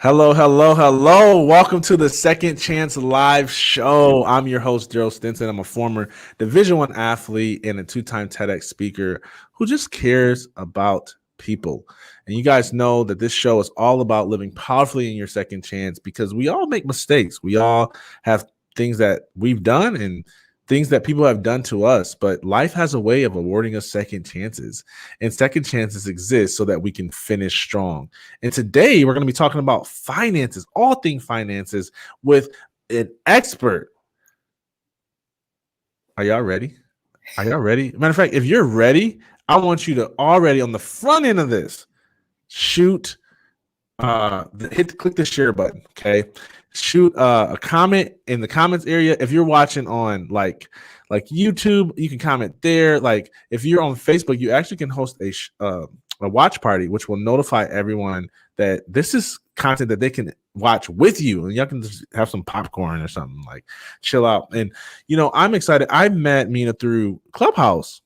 Hello, hello, hello. Welcome to the Second Chance Live Show. I'm your host, Daryl Stinson. I'm a former Division I athlete and a two-time TEDx speaker who just cares about people. And you guys know that this show is all about living powerfully in your second chance because we all make mistakes. We all have things that we've done and things that people have done to us, but life has a way of awarding us second chances. And second chances exist so that we can finish strong. And today we're going to be talking about finances, all things finances, with an expert. Are y'all ready? Are y'all ready? Matter of fact, if you're ready, I want you to already on the front end of this shoot, click the share button. Okay, shoot a comment in the comments area. If you're watching on like YouTube, you can comment there. Like if you're on Facebook, you actually can host a watch party, which will notify everyone that this is content that they can watch with you, and y'all can just have some popcorn or something, like chill out. And I'm excited. I met Mina through Clubhouse.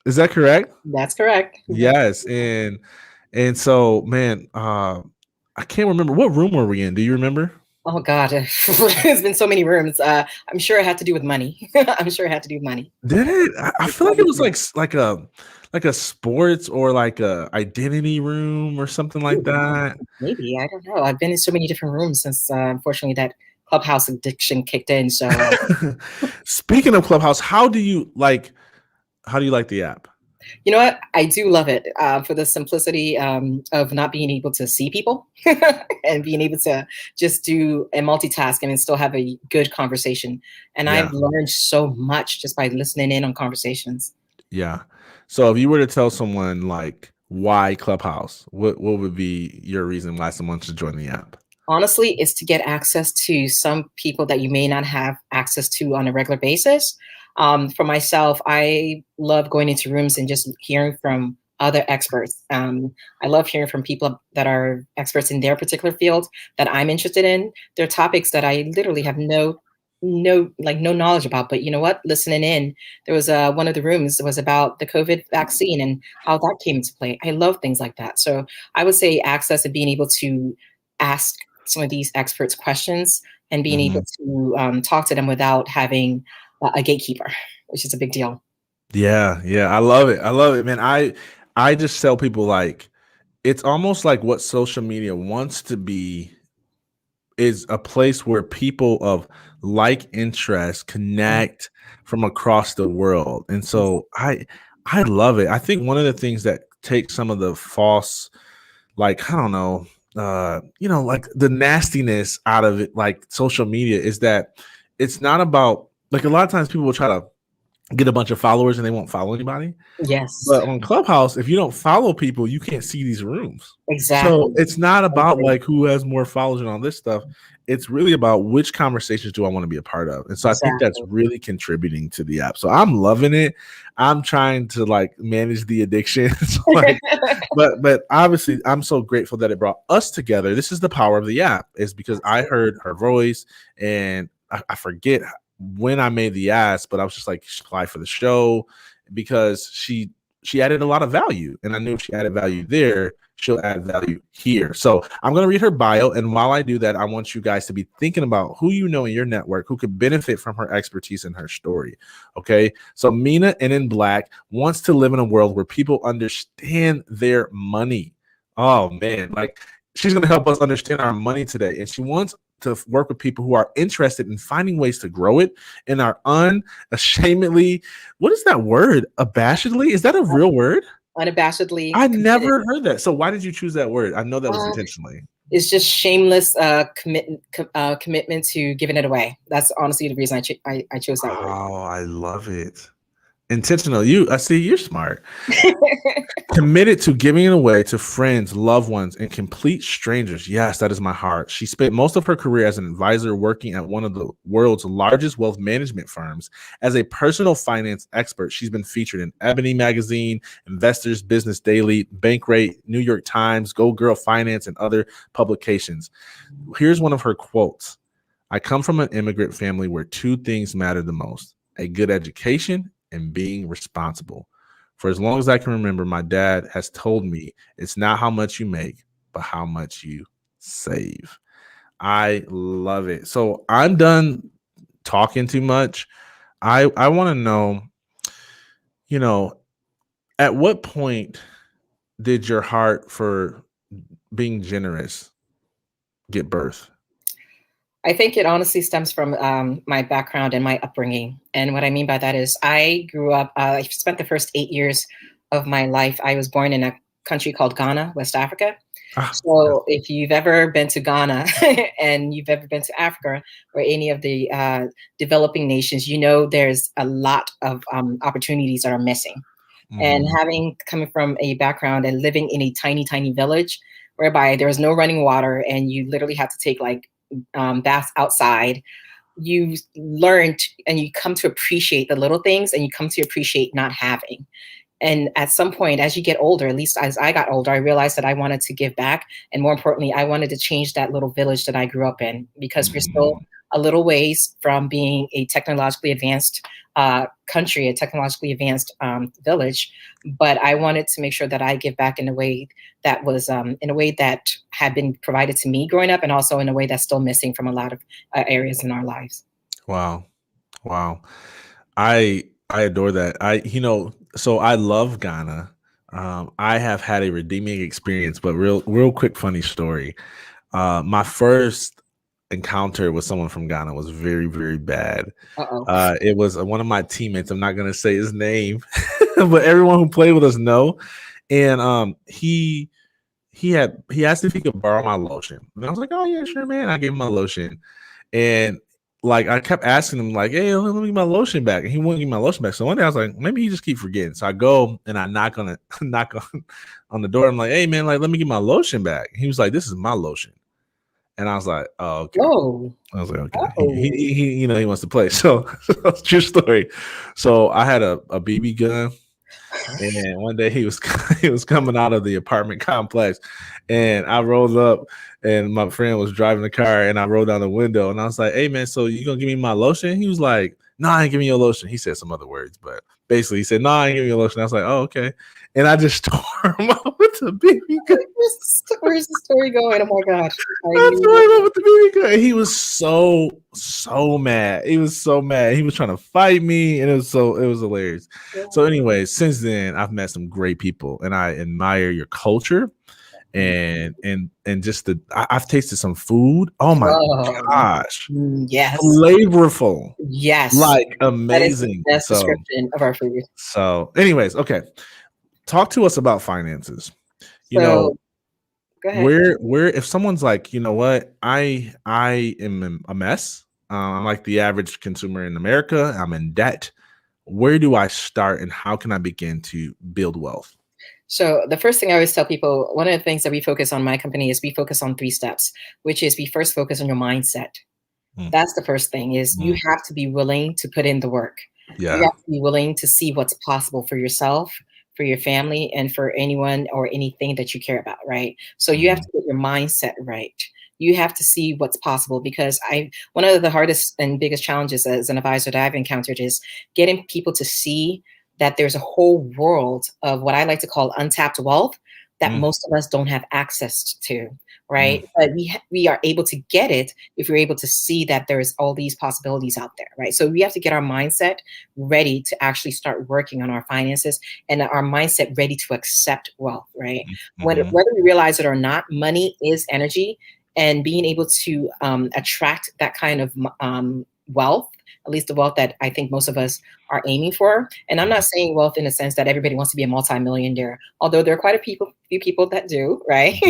Is that correct? That's correct. Yes, and so, man, I can't remember what room were we in. Do you remember? Oh God, there's been so many rooms. I'm sure it had to do with money. I'm sure it had to do with money. Did it? I feel like it was like a sports or like a identity room or something like that. Maybe, I don't know. I've been in so many different rooms since unfortunately that Clubhouse addiction kicked in. So Speaking of Clubhouse, how do you like the app? you know what? I do love it for the simplicity of not being able to see people and being able to just do a multitask and still have a good conversation. And Yeah. I've learned so much just by listening in on conversations. Yeah. So if you were to tell someone like why Clubhouse, what would be your reason why someone should join the app? Honestly, it's to get access to some people that you may not have access to on a regular basis. For myself, I love going into rooms and just hearing from other experts. I love hearing from people that are experts in their particular field that I'm interested in. They're topics that I literally have no knowledge about. But you know what? Listening in, there was one of the rooms was about the COVID vaccine and how that came into play. I love things like that. So I would say access and being able to ask some of these experts questions and being able to talk to them without having a gatekeeper, which is a big deal. Yeah, I love it, man. I just tell people, like, it's almost like what social media wants to be is a place where people of like interest connect from across the world. And so I love it. I think one of the things that takes some of the false, like, I don't know, like the nastiness out of it, like social media, is that it's not about, like, a lot of times people will try to get a bunch of followers and they won't follow anybody. Yes, But on Clubhouse, if you don't follow people, you can't see these rooms. exactly. So it's not about like who has more followers and all this stuff. It's really about which conversations do I want to be a part of. And so I think that's really contributing to the app. So I'm loving it. I'm trying to like manage the addiction. but obviously I'm so grateful that it brought us together. This is the power of the app, is because I heard her voice, and I forget when I made the ask, but I was just like, apply for the show, because she added a lot of value, and I knew if she added value there, she'll add value here. So I'm going to read her bio, and while I do that, I want you guys to be thinking about who you know in your network who could benefit from her expertise and her story. Okay, so Mina Ennin Black wants to live in a world where people understand their money. Oh man, like, she's going to help us understand our money today, and she wants to work with people who are interested in finding ways to grow it and are unashamedly, what is that word? Abashedly? Is that a real word? Unabashedly. I never heard that. So why did you choose that word? I know that was intentionally. It's just shameless commitment to giving it away. That's honestly the reason I chose that word. Oh, I love it. Intentional. I see you're smart. Committed to giving it away to friends, loved ones, and complete strangers. Yes, that is my heart. She spent most of her career as an advisor working at one of the world's largest wealth management firms. As a personal finance expert, she's been featured in Ebony magazine, Investors Business Daily, Bankrate, New York Times, GoGirl Finance, and other publications. Here's one of her quotes. I come from an immigrant family where two things matter the most: a good education and being responsible. For as long as I can remember, my dad has told me it's not how much you make, but how much you save. I love it. So I'm done talking too much. I want to know, at what point did your heart for being generous get birth? I think it honestly stems from my background and my upbringing. And what I mean by that is I grew up, I spent the first 8 years of my life. I was born in a country called Ghana, West Africa. Yeah. So if you've ever been to Ghana and you've ever been to Africa or any of the developing nations, there's a lot of opportunities that are missing. And coming from a background and living in a tiny, tiny village whereby there was no running water and you literally had to take baths outside, you learned and you come to appreciate the little things and you come to appreciate not having. And at some point, as you get older, at least as I got older, I realized that I wanted to give back. And more importantly, I wanted to change that little village that I grew up in, because we're still a little ways from being a technologically advanced country, a technologically advanced village. But I wanted to make sure that I give back in a way that was in a way that had been provided to me growing up, and also in a way that's still missing from a lot of areas in our lives. Wow. Wow. I adore that. So I love Ghana. I have had a redeeming experience, but real quick funny story. My first encounter with someone from Ghana was very, very bad. It was one of my teammates. I'm not gonna say his name, but everyone who played with us know. And he asked if he could borrow my lotion. And I was like, oh yeah, sure, man. I gave him my lotion. And like I kept asking him, like, hey, let me get my lotion back. And he wouldn't give me my lotion back. So one day I was like, maybe he just keep forgetting. So I go and I knock on on the door. I'm like, hey man, like, let me get my lotion back. He was like, this is my lotion. And I was like, oh, okay. Whoa. I was like, okay. He he wants to play. So true story. So I had a BB gun. And one day he was coming out of the apartment complex, and I rolled up, and my friend was driving the car, and I rolled down the window, and I was like, "Hey man, so you gonna give me my lotion?" He was like, "No, I ain't giving you a lotion." He said some other words, but basically he said, "No, I ain't giving you a lotion." I was like, "Oh, okay," and I just tore him up with the BB gun. Where's the story going? Oh my gosh! I tore him up with the BB gun. He was so mad. He was so mad. He was trying to fight me, and it was hilarious. Yeah. So, anyways, since then I've met some great people, and I admire your culture, and just I've tasted some food. Oh my gosh, yes, flavorful, yes, like amazing. That is the best description of our food. So, anyways, okay, talk to us about finances. So, go ahead. Where if someone's like, you know what, I am a mess. I'm like the average consumer in America. I'm in debt. Where do I start, and how can I begin to build wealth? So the first thing I always tell people, one of the things that we focus on in my company is we focus on 3 steps, which is we first focus on your mindset. That's the first thing, is you have to be willing to put in the work. Yeah. You have to be willing to see what's possible for yourself, for your family, and for anyone or anything that you care about, right? So you have to get your mindset right. You have to see what's possible, because one of the hardest and biggest challenges as an advisor that I've encountered is getting people to see that there's a whole world of what I like to call untapped wealth that most of us don't have access to, right? But we are able to get it if we're able to see that there's all these possibilities out there, right? So we have to get our mindset ready to actually start working on our finances, and our mindset ready to accept wealth, right? Whether we realize it or not, money is energy, and being able to attract that kind of wealth, at least the wealth that I think most of us are aiming for. And I'm not saying wealth in the sense that everybody wants to be a multimillionaire, although there are quite a few people that do, right?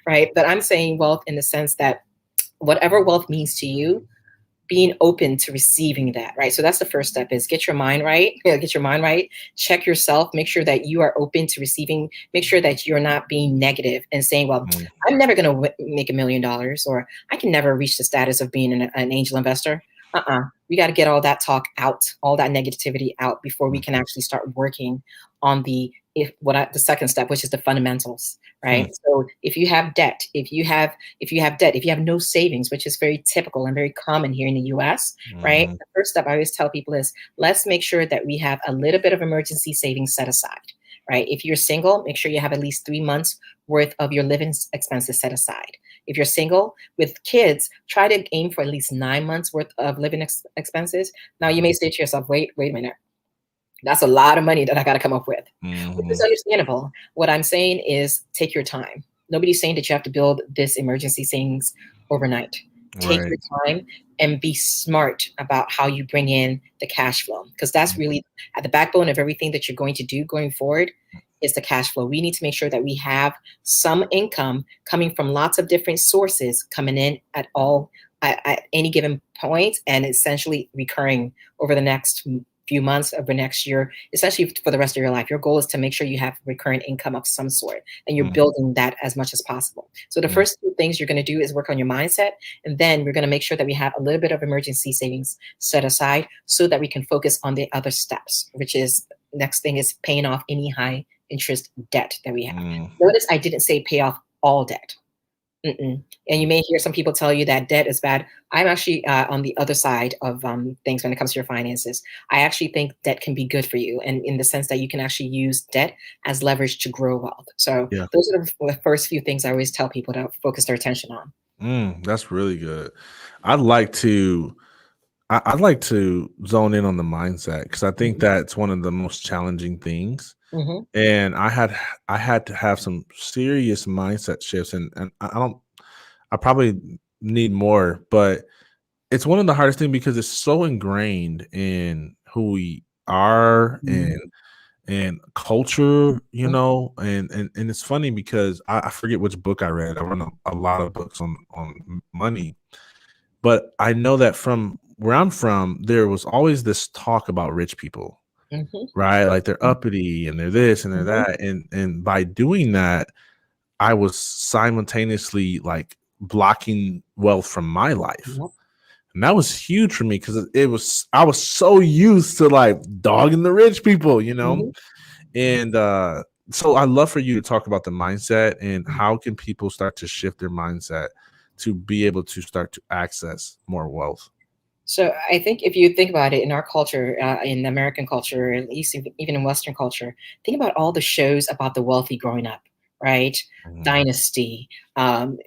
Right. But I'm saying wealth in the sense that whatever wealth means to you, being open to receiving that, right? So that's the first step, is get your mind right. Get your mind right. Check yourself. Make sure that you are open to receiving. Make sure that you're not being negative and saying, well, I'm never going to make $1 million, or I can never reach the status of being an angel investor. We got to get all that talk out, all that negativity out, before we can actually start working on the second step, which is the fundamentals, right? So if you have debt, if you have no savings, which is very typical and very common here in the US, right? The first step I always tell people is, let's make sure that we have a little bit of emergency savings set aside, right? If you're single, make sure you have at least 3 months worth of your living expenses set aside. If you're single with kids, try to aim for at least 9 months worth of living expenses. Now you may say to yourself, wait a minute. That's a lot of money that I got to come up with, which is understandable. What I'm saying is take your time. Nobody's saying that you have to build this emergency savings overnight. Take your time and be smart about how you bring in the cash flow, because that's really at the backbone of everything that you're going to do going forward is the cash flow. We need to make sure that we have some income coming from lots of different sources coming in at any given point, and essentially recurring over the next few months of the next year, essentially for the rest of your life. Your goal is to make sure you have recurrent income of some sort, and you're building that as much as possible. So the first two things you're going to do is work on your mindset, and then we're going to make sure that we have a little bit of emergency savings set aside so that we can focus on the other steps, which is next thing is paying off any high interest debt that we have. Notice I didn't say pay off all debt. And you may hear some people tell you that debt is bad. I'm actually on the other side of things when it comes to your finances. I actually think debt can be good for you, and in the sense that you can actually use debt as leverage to grow wealth. So those are the first few things I always tell people to focus their attention on. That's really good. I'd like to zone in on the mindset, because I think that's one of the most challenging things. And I had to have some serious mindset shifts, and I probably need more, but it's one of the hardest things because it's so ingrained in who we are and culture, you know, and it's funny because I forget which book I read. I read a lot of books on money, but I know that from where I'm from, there was always this talk about rich people. Right, like they're uppity and they're this and they're that, and by doing that, I was simultaneously like blocking wealth from my life, and that was huge for me because I was so used to like dogging the rich people, you know, and so I'd love for you to talk about the mindset and how can people start to shift their mindset to be able to start to access more wealth. So I think if you think about it in our culture, in American culture, at least even in Western culture, think about all the shows about the wealthy growing up, right? Dynasty,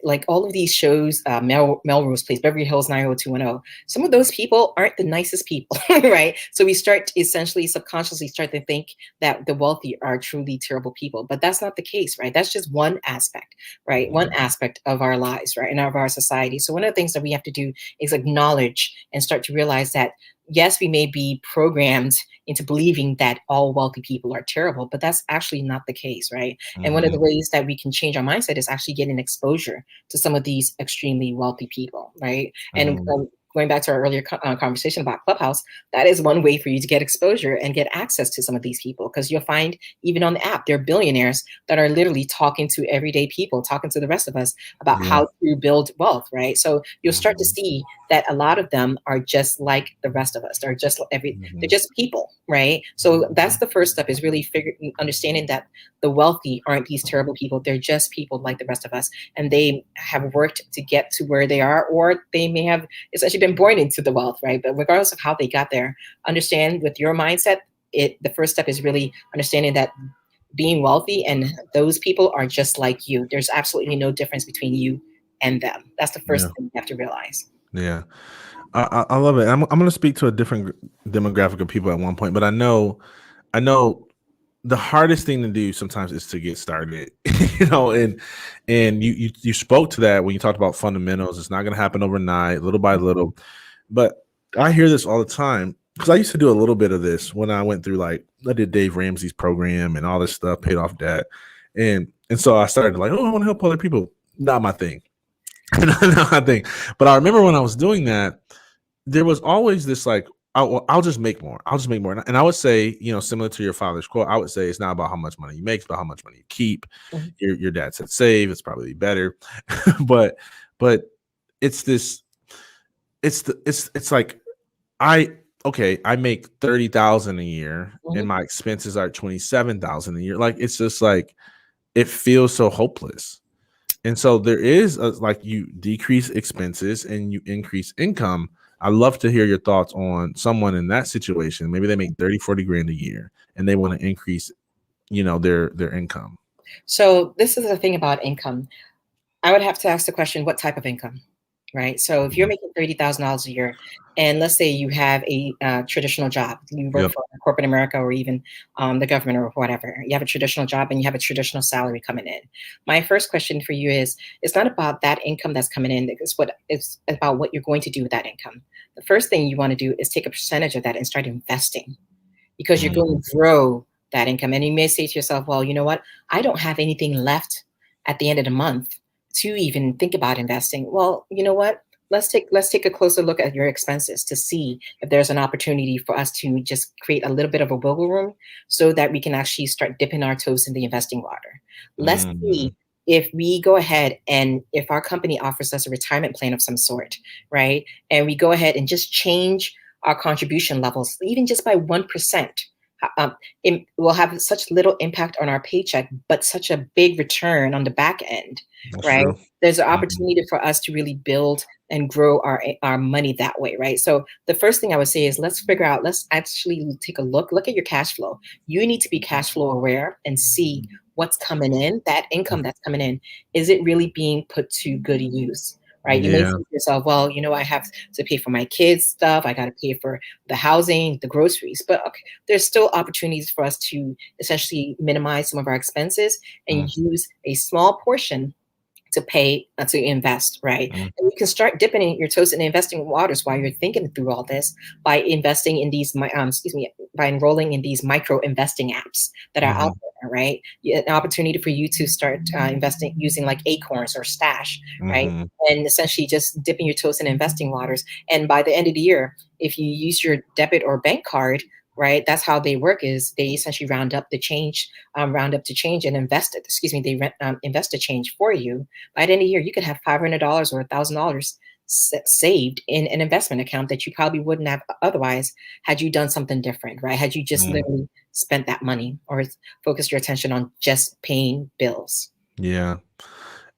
like all of these shows, Melrose Place, Beverly Hills 90210. Some of those people aren't the nicest people, right? So we start to essentially subconsciously start to think that the wealthy are truly terrible people, but that's not the case, right? That's just one aspect, right? One aspect of our lives, right? And of our society. So one of the things that we have to do is acknowledge and start to realize that yes, we may be programmed into believing that all wealthy people are terrible, but that's actually not the case, right? And one of the ways that we can change our mindset is actually getting exposure to some of these extremely wealthy people, right? And going back to our earlier conversation about Clubhouse, that is one way for you to get exposure and get access to some of these people, because you'll find even on the app, there are billionaires that are literally talking to everyday people, talking to the rest of us about how to build wealth, right? So you'll start to see that a lot of them are just like the rest of us. They're just they're just people, right? So that's the first step, is really understanding that the wealthy aren't these terrible people. They're just people like the rest of us, and they have worked to get to where they are, or they may have essentially been born into the wealth, right? But regardless of how they got there, understand with your mindset, the first step is really understanding that being wealthy and those people are just like you. There's absolutely no difference between you and them. That's the first thing you have to realize. Yeah. I love it. I'm going to speak to a different demographic of people at one point, but I know the hardest thing to do sometimes is to get started, you know, and you spoke to that when you talked about fundamentals. It's not going to happen overnight, little by little, but I hear this all the time because I used to do a little bit of this when I went through, like, I did Dave Ramsey's program and all this stuff, paid off debt. And so I started like, oh, I want to help other people. Not my thing. Not my thing. But I remember when I was doing that, there was always this like, I'll just make more. I'll just make more. And I would say, you know, similar to your father's quote, I would say it's not about how much money you make, it's about how much money you keep. Your dad said save, it's probably better. but it's this, it's like, I make 30,000 a year and my expenses are 27,000 a year. Like, it's just like, it feels so hopeless. And so there is like, you decrease expenses and you increase income. I'd love to hear your thoughts on someone in that situation. Maybe they make 30, 40 grand a year and they want to increase their income? So this is the thing about income. I would have to ask the question, what type of income, right? So if you're making $30,000 a year, and let's say you have a traditional job, you work Yep. for corporate America or even the government or whatever, you have a traditional job and you have a traditional salary coming in. My first question for you is, it's not about that income that's coming in, it's about what you're going to do with that income. The first thing you want to do is take a percentage of that and start investing, because you're going Mhm. to grow that income. And you may say to yourself, well, you know what? I don't have anything left at the end of the month to even think about investing. Well, you know what? Let's take a closer look at your expenses to see if there's an opportunity for us to just create a little bit of a wiggle room so that we can actually start dipping our toes in the investing water. Let's Mhm. see if we go ahead and if our company offers us a retirement plan of some sort, right? And we go ahead and just change our contribution levels, even just by 1%, it will have such little impact on our paycheck, but such a big return on the back end, That's right? true. There's an Mhm. opportunity for us to really build and grow our money that way, right? So the first thing I would say is let's actually take a look at your cash flow. You need to be cash flow aware and see what's coming in, that income that's coming in. Is it really being put to good use? Right? You may Yeah. say to yourself, well, I have to pay for my kids' stuff. I got to pay for the housing, the groceries. But okay, there's still opportunities for us to essentially minimize some of our expenses and Mm, use a small portion to pay to invest, right? mm, And you can start dipping in your toes in investing waters while you're thinking through all this by investing in these, by enrolling in these micro investing apps that are out mhm, there, right? An opportunity for you to start investing using like Acorns or Stash, right? mhm. And essentially just dipping your toes in investing waters. And by the end of the year, if you use your debit or bank card, right, that's how they work. Is they essentially round up to change and invest it. Excuse me, they invest the change for you. By the end of the year, you could have $500 or $1,000 saved in an investment account that you probably wouldn't have otherwise had you done something different, right? Had you just Mm, literally spent that money or focused your attention on just paying bills. yeah.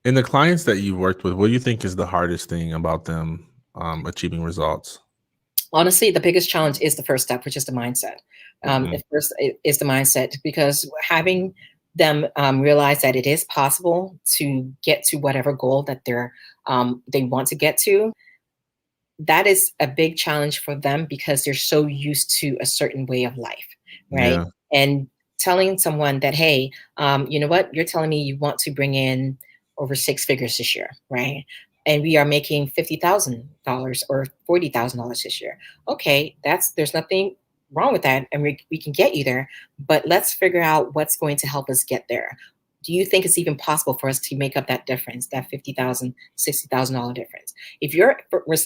And the clients that you worked with, what do you think is the hardest thing about them achieving results? Honestly, the biggest challenge is the first step, which is the mindset. Mm, At first, is the mindset, because having them realize that it is possible to get to whatever goal that they want to get to, that is a big challenge for them because they're so used to a certain way of life, right? yeah. And telling someone that, hey, you know what, you're telling me you want to bring in over six figures this year, right? And we are making $50,000 or $40,000 this year. Okay, there's nothing wrong with that, and we can get you there. But let's figure out what's going to help us get there. Do you think it's even possible for us to make up that difference, that $50,000, $60,000 difference? If your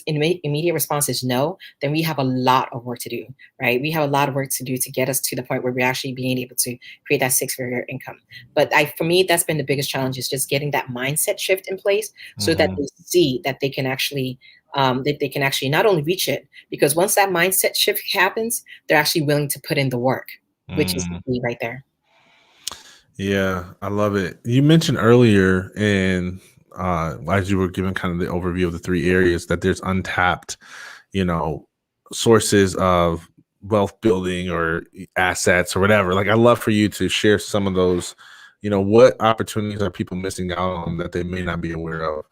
immediate response is no, then we have a lot of work to do, right? We have a lot of work to do to get us to the point where we're actually being able to create that six-figure income. But for me, that's been the biggest challenge, is just getting that mindset shift in place so that Mhm, they see that they can actually not only reach it, because once that mindset shift happens, they're actually willing to put in the work, which is the mm. key right there. Yeah, I love it. You mentioned earlier, and as you were giving kind of the overview of the three areas, that there's untapped, you know, sources of wealth building or assets or whatever. Like, I love for you to share some of those. What opportunities are people missing out on that they may not be aware of?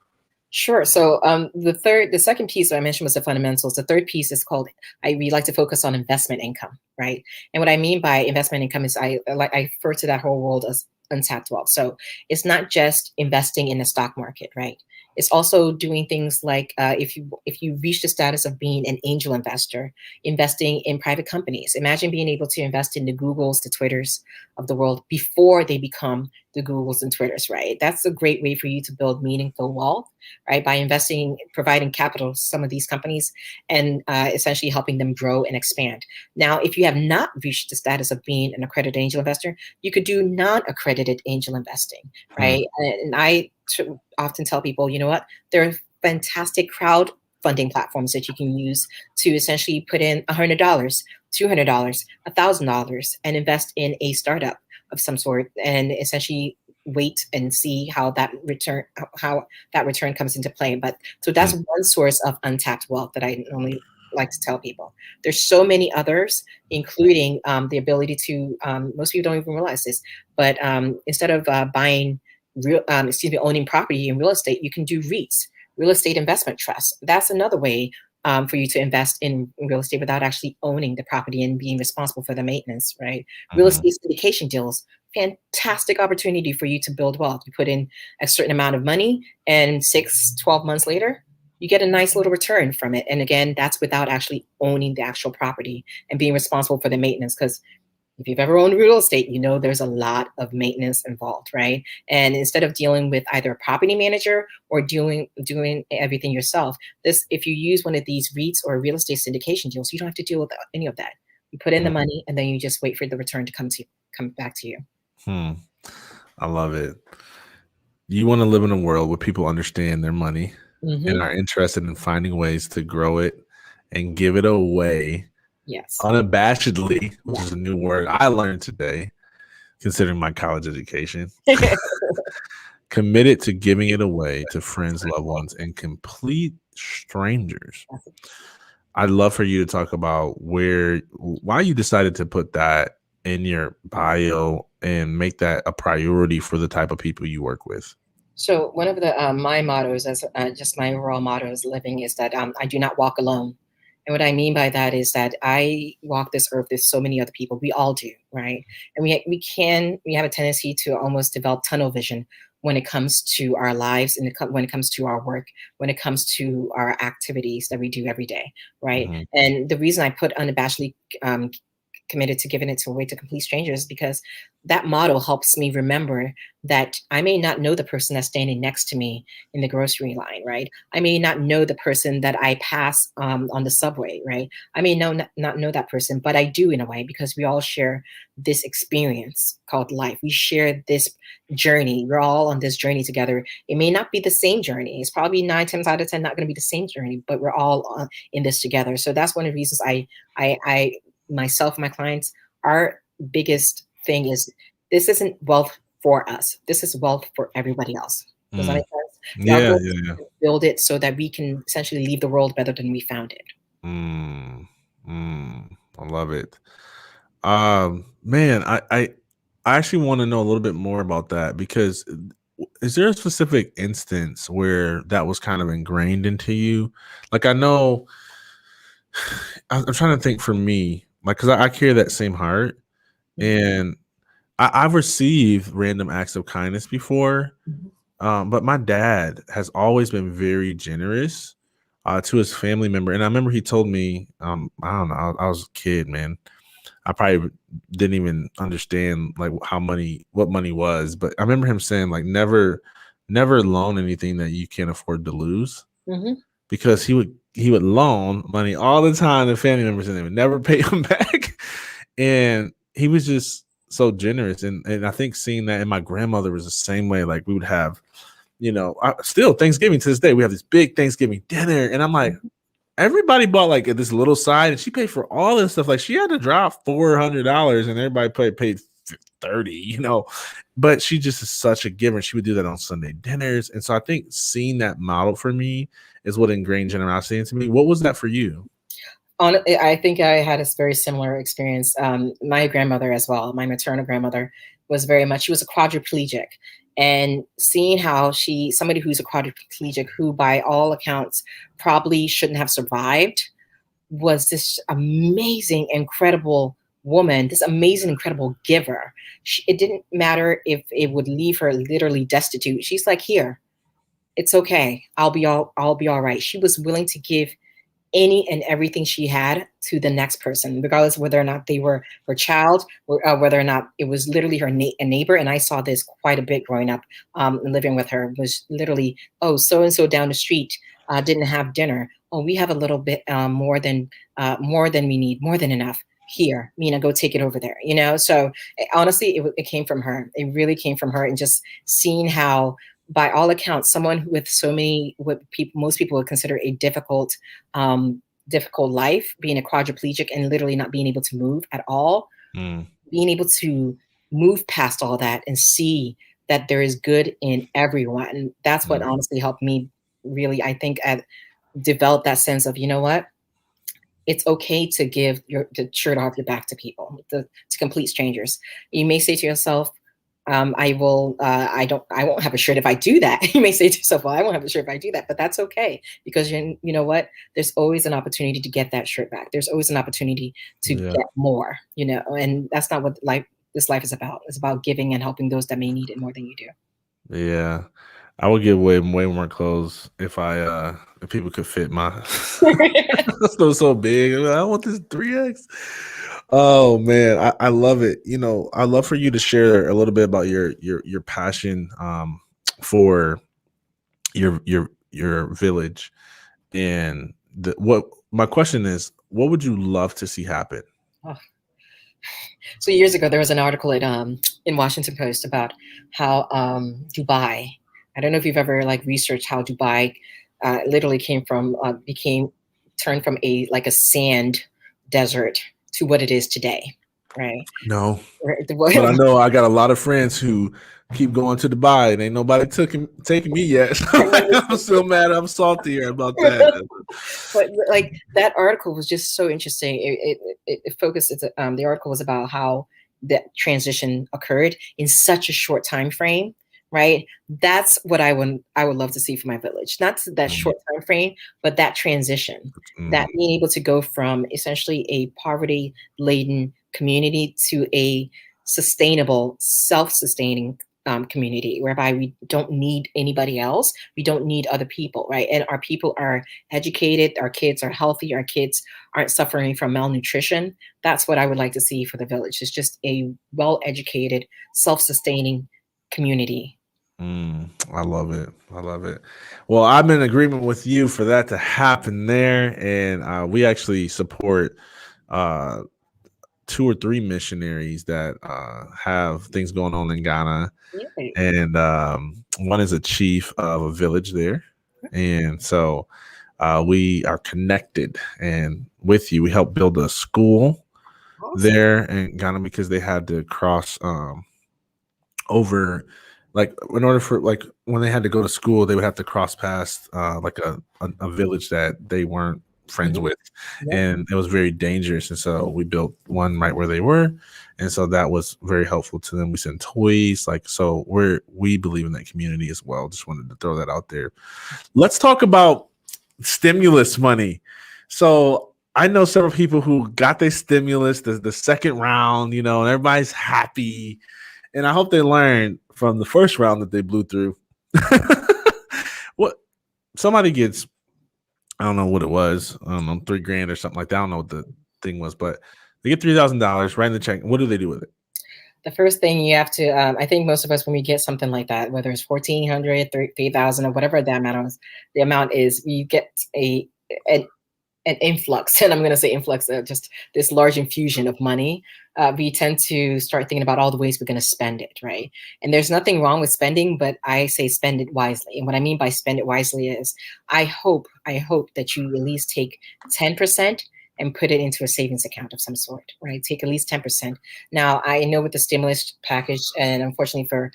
Sure. So the second piece that I mentioned was the fundamentals. The third piece is called, we like to focus on investment income, right? And what I mean by investment income is I refer to that whole world as untapped wealth. So it's not just investing in the stock market, right? It's also doing things like if you reach the status of being an angel investor, investing in private companies. Imagine being able to invest in the Googles, the Twitters of the world before they become the Googles and Twitters, right? That's a great way for you to build meaningful wealth, right? By investing, providing capital to some of these companies and essentially helping them grow and expand. Now, if you have not reached the status of being an accredited angel investor, you could do non-accredited angel investing, Hmm. right? And often tell people, you know what, there are fantastic crowdfunding platforms that you can use to essentially put in $100, $200, $1,000 and invest in a startup of some sort and essentially wait and see how that return comes into play. But so Hmm. that's one source of untapped wealth that I normally like to tell people. There's so many others, including the ability to, most people don't even realize this, but instead of owning property in real estate, you can do REITs, real estate investment trusts. That's another way for you to invest in real estate without actually owning the property and being responsible for the maintenance, right? Real estate syndication deals, fantastic opportunity for you to build wealth. You put in a certain amount of money, and 6-12 months later, you get a nice little return from it. And again, that's without actually owning the actual property and being responsible for the maintenance. Because if you've ever owned real estate, you know there's a lot of maintenance involved, right? And instead of dealing with either a property manager or doing everything yourself, if you use one of these REITs or real estate syndication deals, you don't have to deal with any of that. You put in the money, and then you just wait for the return to come back to you. I love it. You want to live in a world where people understand their money and are interested in finding ways to grow it and give it away. Yes. Unabashedly, which is a new word I learned today, considering my college education. Committed to giving it away to friends, loved ones, and complete strangers. I'd love for you to talk about why you decided to put that in your bio and make that a priority for the type of people you work with. So one of the my mottos, as just my overall motto as living, is that I do not walk alone. And what I mean by that is that I walk this earth. There's so many other people. We all do, right? And we have a tendency to almost develop tunnel vision when it comes to our lives, and when it comes to our work, when it comes to our activities that we do every day, right? And the reason I put unabashedly committed to giving it away to complete strangers, because that motto helps me remember that I may not know the person that's standing next to me in the grocery line, right? I may not know the person that I pass on the subway, right? I may not know that person, but I do in a way, because we all share this experience called life. We share this journey. We're all on this journey together. It may not be the same journey. It's probably 9 times out of 10 not going to be the same journey, but we're all in this together. So that's one of the reasons I myself and my clients, our biggest thing is, this isn't wealth for us. This is wealth for everybody else. Does that make sense? Yeah. Build it so that we can essentially leave the world better than we found it. I love it. Man, I actually want to know a little bit more about that, because is there a specific instance where that was kind of ingrained into you? Like, I know, I'm trying to think for me, like, because I carry that same heart, and I've received random acts of kindness before, but my dad has always been very generous to his family member. And I remember he told me, I don't know, I was a kid, man. I probably didn't even understand like what money was, but I remember him saying, like, never loan anything that you can't afford to lose, because he would loan money all the time to family members and they would never pay him back. And he was just so generous. And I think seeing that, and my grandmother was the same way. Like, we would have, still Thanksgiving to this day, we have this big Thanksgiving dinner. And I'm like, everybody bought like this little side, and she paid for all this stuff. Like, she had to drop $400 and everybody paid 30, but she just is such a giver. She would do that on Sunday dinners. And so I think seeing that model for me is what ingrained generosity into me. What was that for you? I think I had a very similar experience. My grandmother as well, my maternal grandmother, she was a quadriplegic. And seeing how somebody who's a quadriplegic, who by all accounts probably shouldn't have survived, was this amazing, incredible woman, this amazing, incredible giver. It didn't matter if it would leave her literally destitute. She's like, here, it's okay. I'll be all right. She was willing to give any and everything she had to the next person, regardless of whether or not they were her child, or whether or not it was literally her neighbor. And I saw this quite a bit growing up, and living with her. Was literally, oh, so-and-so down the street didn't have dinner. Oh, we have a little bit more than we need, more than enough. Here, Mina, go take it over there. So honestly, it came from her. It really came from her. And just seeing how, by all accounts, someone with most people would consider a difficult life, being a quadriplegic and literally not being able to move at all, being able to move past all that and see that there is good in everyone. And that's what honestly helped me really, I think, develop that sense of, you know what? it's okay to give the shirt off your back to people, to complete strangers. You may say to yourself, I won't have a shirt if I do that. You may say to yourself, well, I won't have a shirt if I do that, but that's okay, because you know what? There's always an opportunity to get that shirt back. There's always an opportunity to get more, you know, and that's not what this life is about. It's about giving and helping those that may need it more than you do. Yeah. I would give way more clothes if people could fit my so big. I want this 3X. Oh man, I love it. You know, I love for you to share a little bit about your passion for your village, and what my question is, what would you love to see happen? Oh. So years ago, there was an article in Washington Post about how Dubai. I don't know if you've ever researched how Dubai literally turned from a sand desert to what it is today, right? No, but I know I got a lot of friends who keep going to Dubai and ain't nobody taking me yet. I'm still mad. I'm salty about that. But that article was just so interesting. It focused. The article was about how that transition occurred in such a short time frame. Right. That's what I would love to see for my village. Not that short time frame, but that transition, that being able to go from essentially a poverty laden community to a sustainable, self-sustaining community, whereby we don't need anybody else. We don't need other people. Right. And our people are educated. Our kids are healthy. Our kids aren't suffering from malnutrition. That's what I would like to see for the village. It's just a well-educated, self-sustaining community. I love it. I love it. Well, I'm in agreement with you for that to happen there. And we actually support 2 or 3 missionaries that have things going on in Ghana. Really? And one is a chief of a village there. And so we are connected. And with you, we helped build a school there in Ghana, because they had to cross over. In order for when they had to go to school, they would have to cross past a village that they weren't friends with, and it was very dangerous. And so we built one right where they were, and so that was very helpful to them. We sent toys, so we believe in that community as well. Just wanted to throw that out there. Let's talk about stimulus money. So I know several people who got their stimulus, the second round, and everybody's happy. And I hope they learned from the first round that they blew through. What somebody gets, I don't know what it was. I don't know, $3,000 or something like that. I don't know what the thing was, but they get $3,000, write in the check. What do they do with it? The first thing you have to, I think most of us, when we get something like that, whether it's 1,400, 3,000, or whatever the amount is, you get an influx, and I'm going to say influx, just this large infusion of money. We tend to start thinking about all the ways we're going to spend it, right? And there's nothing wrong with spending, but I say spend it wisely. And what I mean by spend it wisely is I hope that you at least take 10% and put it into a savings account of some sort, right? Take at least 10%. Now, I know with the stimulus package, and unfortunately for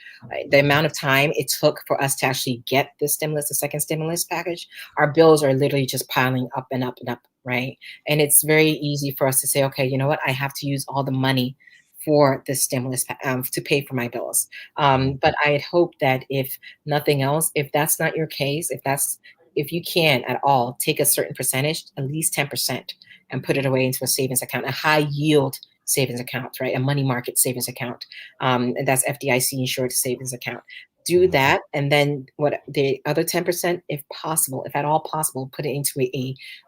the amount of time it took for us to actually get the second stimulus package, our bills are literally just piling up and up and up, right? And it's very easy for us to say, okay, you know what? I have to use all the money for the stimulus to pay for my bills. But I hope that if nothing else, if that's not your case, if you can at all take a certain percentage, at least 10%, and put it away into a savings account, a high yield savings account, right? A money market savings account. And that's FDIC insured savings account. Do that. And then what the other 10%, if possible, if at all possible, put it into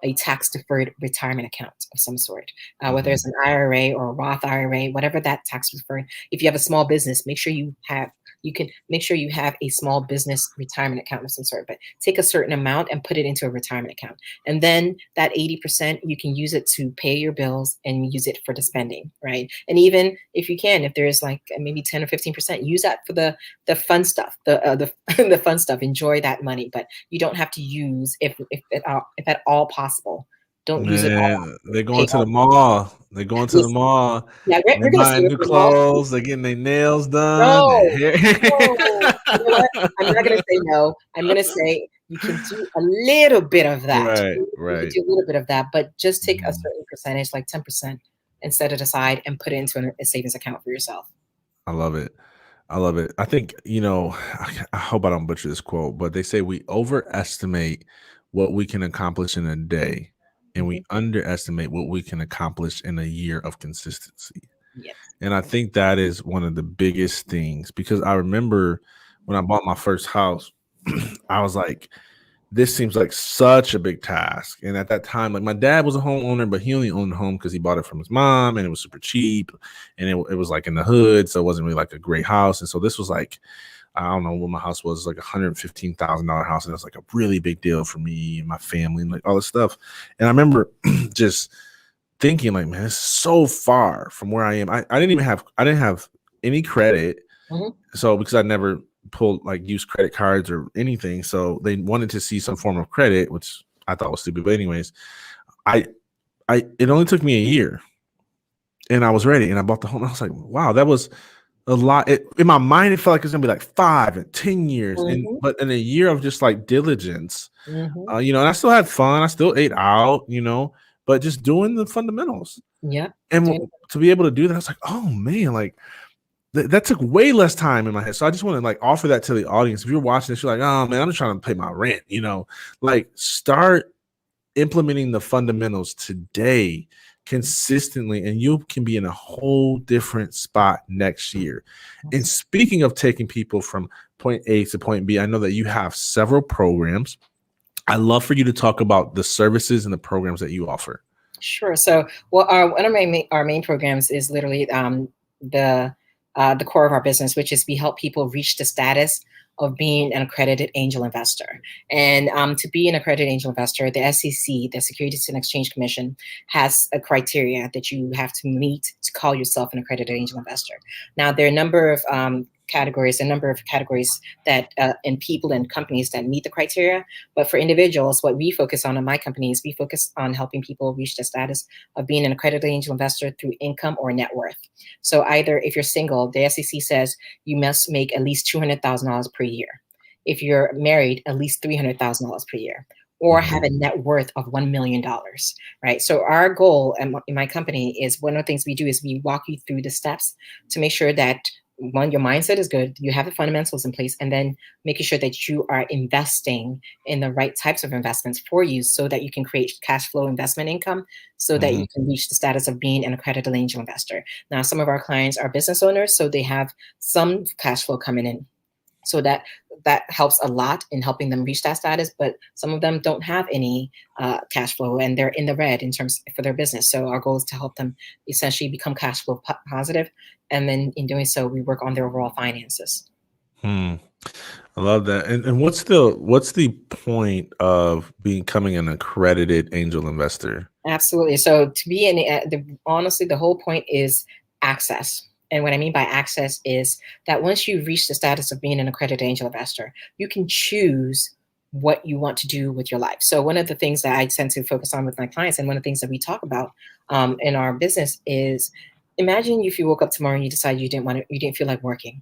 a tax deferred retirement account of some sort, whether it's an IRA or a Roth IRA, whatever that tax deferred. If you have a small business, make sure you have a small business retirement account of some sort, but take a certain amount and put it into a retirement account. And then that 80%, you can use it to pay your bills and use it for the spending, right? And even if you can, if there's maybe 10 or 15%, use that for the fun stuff, the fun stuff, enjoy that money, but you don't have to use if at all possible. Don't use it all. They're going to the mall. They're going to the mall. Yeah, they're buying new clothes. They're getting their nails done. No. You know what? I'm not going to say no. I'm going to say You can do a little bit of that. Right, You can right. do a little bit of that, but just take a Mhm. certain percentage, like 10%, and set it aside and put it into a savings account for yourself. I love it. I love it. I think, I hope I don't butcher this quote, but they say we overestimate what we can accomplish in a day and Mhm. we underestimate what we can accomplish in a year of consistency. Yes. And I think that is one of the biggest things because I remember when I bought my first house, I was like, this seems like such a big task. And at that time, like my dad was a homeowner, but he only owned a home because he bought it from his mom and it was super cheap. And it was like in the hood. So it wasn't really like a great house. And so this was like, I don't know what my house was, like $115,000 house. And it was like a really big deal for me and my family and like all this stuff. And I remember just thinking like, man, it's so far from where I am. I didn't have any credit. Mhm. So because I never pulled like use credit cards or anything, so they wanted to see some form of credit, which I thought was stupid. But anyways, I it only took me a year, and I was ready, and I bought the home. I was like, wow, that was a lot. In my mind, it felt like it's gonna be like 5 and 10 years, and Mhm. but in a year of just like diligence, Mhm. and I still had fun. I still ate out, but just doing the fundamentals, Yep. and Doing to be able to do that, I was like, oh man, like that took way less time in my head. So I just want to like offer that to the audience. If you're watching this, you're like, oh man, I'm just trying to pay my rent, like start implementing the fundamentals today consistently, and you can be in a whole different spot next year. And speaking of taking people from point A to point B, I know that you have several programs. I love for you to talk about the services and the programs that you offer. Sure. So, well, one of our main programs is literally the core of our business, which is we help people reach the status of being an accredited angel investor. And to be an accredited angel investor, the SEC, the Securities and Exchange Commission, has a criteria that you have to meet to call yourself an accredited angel investor. Now, there are a number of categories that and people and companies that meet the criteria. But for individuals, what we focus on in my company is we focus on helping people reach the status of being an accredited angel investor through income or net worth. So either if you're single, the SEC says you must make at least $200,000 per year. If you're married, at least $300,000 per year, or have a net worth of $1 million, right? So our goal in my company is one of the things we do is we walk you through the steps to make sure that one, your mindset is good, you have the fundamentals in place, and then making sure that you are investing in the right types of investments for you so that you can create cash flow investment income so that Mhm. you can reach the status of being an accredited angel investor. Now, some of our clients are business owners, so they have some cash flow coming in. So that helps a lot in helping them reach that status, but some of them don't have any cash flow and they're in the red in terms for their business. So our goal is to help them essentially become cash flow positive, and then in doing so, we work on their overall finances. Hmm. I love that. And what's the point of becoming an accredited angel investor? Absolutely. So to be honestly, the whole point is access. And what I mean by access is that once you reach the status of being an accredited angel investor, you can choose what you want to do with your life. So one of the things that I tend to focus on with my clients, and one of the things that we talk about in our business is, imagine if you woke up tomorrow and you decided you didn't feel like working.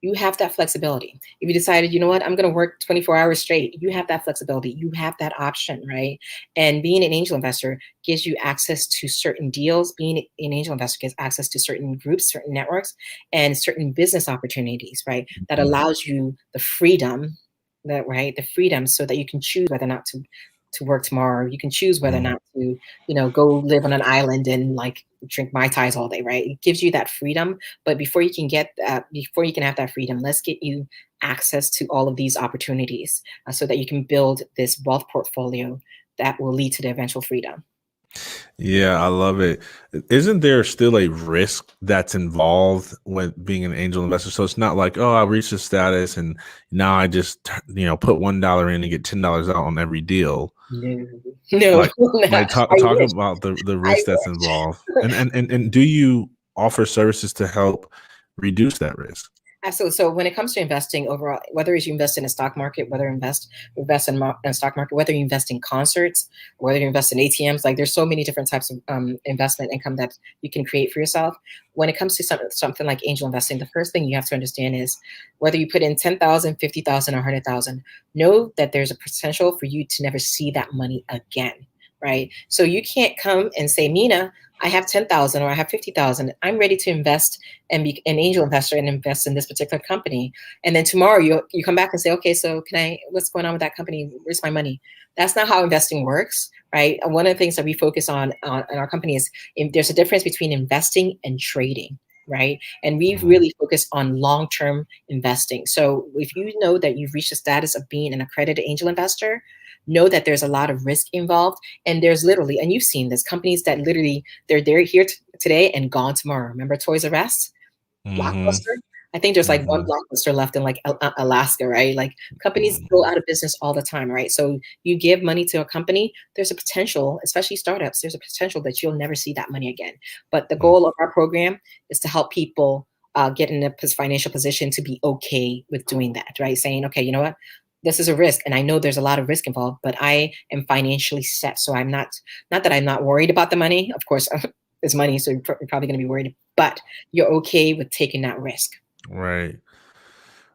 You have that flexibility. If you decided, you know what, I'm going to work 24 hours straight, you have that flexibility. You have that option, right? And being an angel investor gives you access to certain deals. Being an angel investor gives access to certain groups, certain networks, and certain business opportunities, right? That Mhm. allows you the freedom, the freedom so that you can choose whether or not to work tomorrow. You can choose whether or Mhm. not to, go live on an island and like drink Mai Tais all day, right? It gives you that freedom. But before you can have that freedom, let's get you access to all of these opportunities so that you can build this wealth portfolio that will lead to the eventual freedom. Yeah, I love it. Isn't there still a risk that's involved with being an angel investor? So it's not like, oh, I reached the status and now I just, put $1 in and get $10 out on every deal. No, no, Like, no. like talk I talk wish. about the I risk that's involved. wish. And do you offer services to help reduce that risk? Absolutely. So when it comes to investing overall, whether you invest in a stock market, whether invest in a stock market, whether you invest in concerts, whether you invest in ATMs, like there's so many different types of investment income that you can create for yourself. When it comes to something like angel investing, the first thing you have to understand is whether you put in 10,000, 50,000, or 100,000, know that there's a potential for you to never see that money again, right? So you can't come and say, Mina, I have 10,000 or I have 50,000. I'm ready to invest and be an angel investor and invest in this particular company. And then tomorrow you come back and say, okay, so what's going on with that company? Where's my money? That's not how investing works, right? And one of the things that we focus on in our company is there's a difference between investing and trading, right? And we really focus on long-term investing. So if you know that you've reached the status of being an accredited angel investor, know that there's a lot of risk involved. And there's literally, and you've seen this, companies that literally, they're here today and gone tomorrow. Remember Toys R Us? Blockbuster? I think there's like one Blockbuster left in like Alaska, right? Like companies go out of business all the time, right? So you give money to a company, there's a potential, especially startups, there's a potential that you'll never see that money again. But the goal of our program is to help people get in a financial position to be okay with doing that, right? Saying, okay, you know what? This is a risk, and I know there's a lot of risk involved, but I am financially set. So I'm not that I'm not worried about the money. Of course, it's money, so you're probably going to be worried, but you're okay with taking that risk. Right.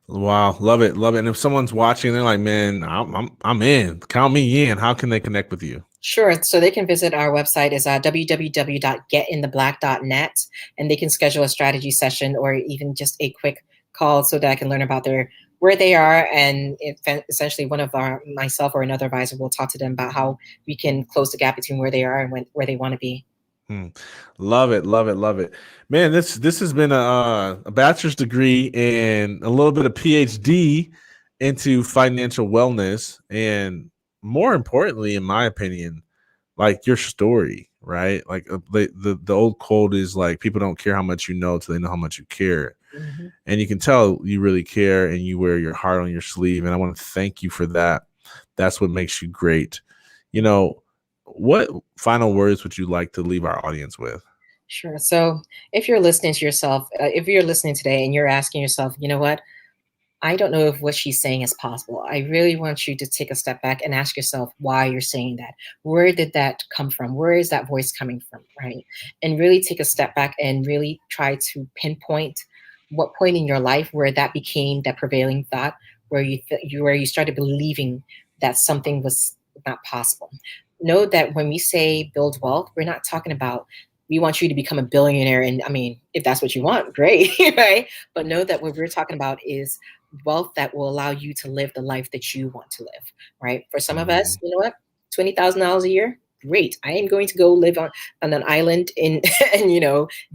Wow, love it, love it. And if someone's watching, they're like, "Man, I'm in. Count me in." How can they connect with you? Sure. So they can visit our website is www.getintheblack.net, and they can schedule a strategy session or even just a quick call so that I can learn about where they are, and essentially myself or another advisor will talk to them about how we can close the gap between where they are and where they want to be. Love it, love it, love it, man. This has been a bachelor's degree and a little bit of PhD into financial wellness, and more importantly, in my opinion, like your story, right? Like the old quote is like, people don't care how much you know till they know how much you care. And you can tell you really care and you wear your heart on your sleeve. And I want to thank you for that. That's what makes you great. You know, what final words would you like to leave our audience with? Sure. So if you're listening to yourself, if you're listening today and you're asking yourself, you know what? I don't know if what she's saying is possible. I really want you to take a step back and ask yourself why you're saying that. Where did that come from? Where is that voice coming from? Right. And really take a step back and really try to pinpoint what point in your life where that became that prevailing thought, where you started believing that something was not possible. Know that when we say build wealth, we're not talking about we want you to become a billionaire. And I mean, if that's what you want, great, right? But know that what we're talking about is wealth that will allow you to live the life that you want to live, right? For some of us, you know what? $20,000 a year, great. I am going to go live on an island and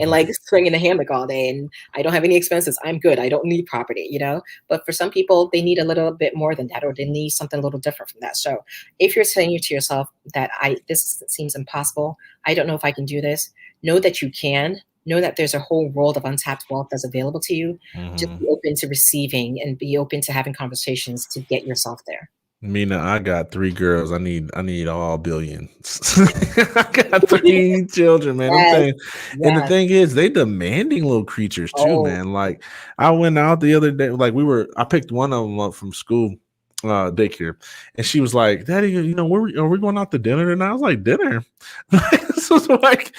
like swing in a hammock all day, and I don't have any expenses. I'm good. I don't need property, But for some people, they need a little bit more than that, or they need something a little different from that. So if you're saying to yourself that this seems impossible, I don't know if I can do this, know that you can. Know that there's a whole world of untapped wealth that's available to you. Just be open to receiving and be open to having conversations to get yourself there. Mina, I got 3 girls. I need all billions. I got 3 children, man. I'm saying, and the thing is, they demanding little creatures too, man. Like I went out the other day, like I picked one of them up from school, daycare, and she was like, "Daddy, are we going out to dinner tonight?" I was like, "Dinner?" So like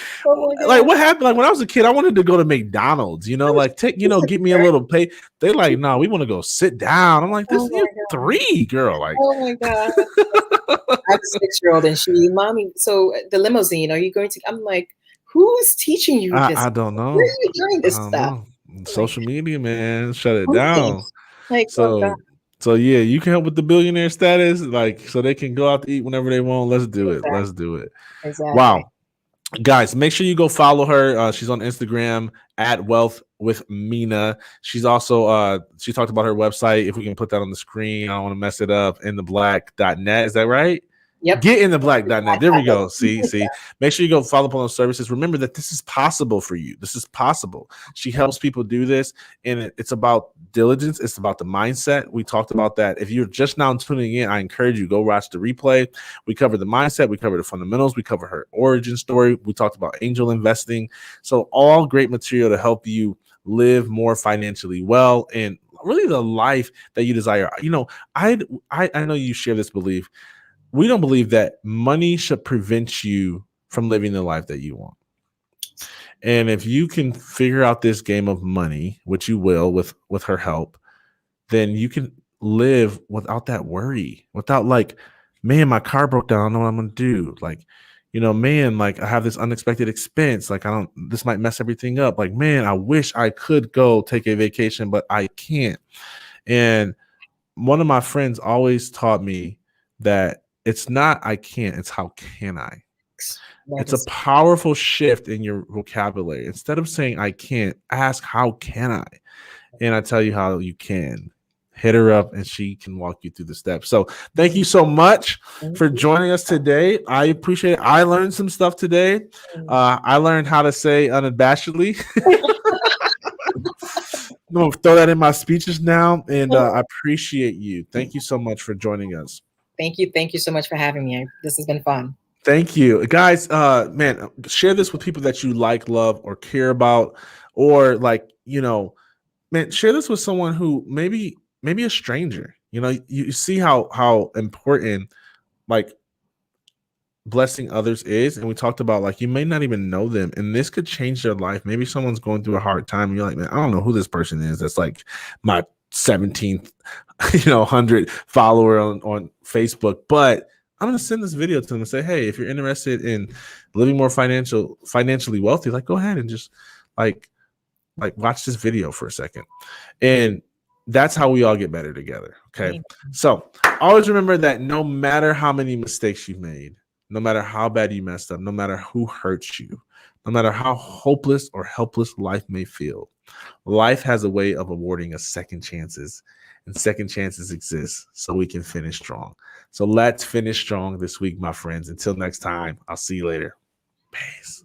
what happened? Like when I was a kid, I wanted to go to McDonald's, get me a little pay. They like, no, we want to go sit down. I'm like, this is 3, girl. Like, oh my God. I have a 6-year-old and mommy, so the limousine, are you going to? I'm like, who is teaching you this? I don't know. Where are you doing this stuff? Social media, man, shut it down. Like, so yeah, you can help with the billionaire status, like so they can go out to eat whenever they want. Let's do it. Let's do it. Exactly. Wow. Guys, make sure you go follow her. She's on Instagram at Wealth with Mina. She's also she talked about her website. If we can put that on the screen, I don't want to mess it up. Intheblack.net. Is that right? Yep. Getintheblack.net. There we go. See. Make sure you go follow up on those services. Remember that this is possible for you. This is possible. She helps people do this, and it's about diligence. It's about the mindset. We talked about that. If you're just now tuning in, I encourage you, go watch the replay. We cover the mindset. We cover the fundamentals. We cover her origin story. We talked about angel investing. So all great material to help you live more financially well and really the life that you desire. You know, I know you share this belief. We don't believe that money should prevent you from living the life that you want. And if you can figure out this game of money, which you will with her help, then you can live without that worry, without like, man, my car broke down. I don't know what I'm gonna do. Like, you know, man, like I have this unexpected expense. Like, this might mess everything up. Like, man, I wish I could go take a vacation, but I can't. And one of my friends always taught me that it's not I can't, it's how can I? It's a powerful shift in your vocabulary. Instead of saying I can't, ask how can I? And I tell you how you can. Hit her up and she can walk you through the steps. So thank you so much for joining us today. I appreciate it. I learned some stuff today. I learned how to say unabashedly. I'm going to throw that in my speeches now. And I appreciate you. Thank you so much for joining us. Thank you. Thank you so much for having me. This has been fun. Thank you, guys. Man, share this with people that you like, love, or care about, or like, you know, man, share this with someone who maybe a stranger. You know, you see how important like blessing others is. And we talked about like you may not even know them, and this could change their life. Maybe someone's going through a hard time, and you're like, man, I don't know who this person is. That's like my 17th, 100 follower on Facebook, but I'm going to send this video to them and say, hey, if you're interested in living more financially wealthy, like go ahead and just like watch this video for a second. And that's how we all get better together. Okay. So always remember that no matter how many mistakes you've made, no matter how bad you messed up, no matter who hurts you, no matter how hopeless or helpless life may feel, life has a way of awarding us second chances, and second chances exist so we can finish strong. So let's finish strong this week, my friends. Until next time, I'll see you later. Peace.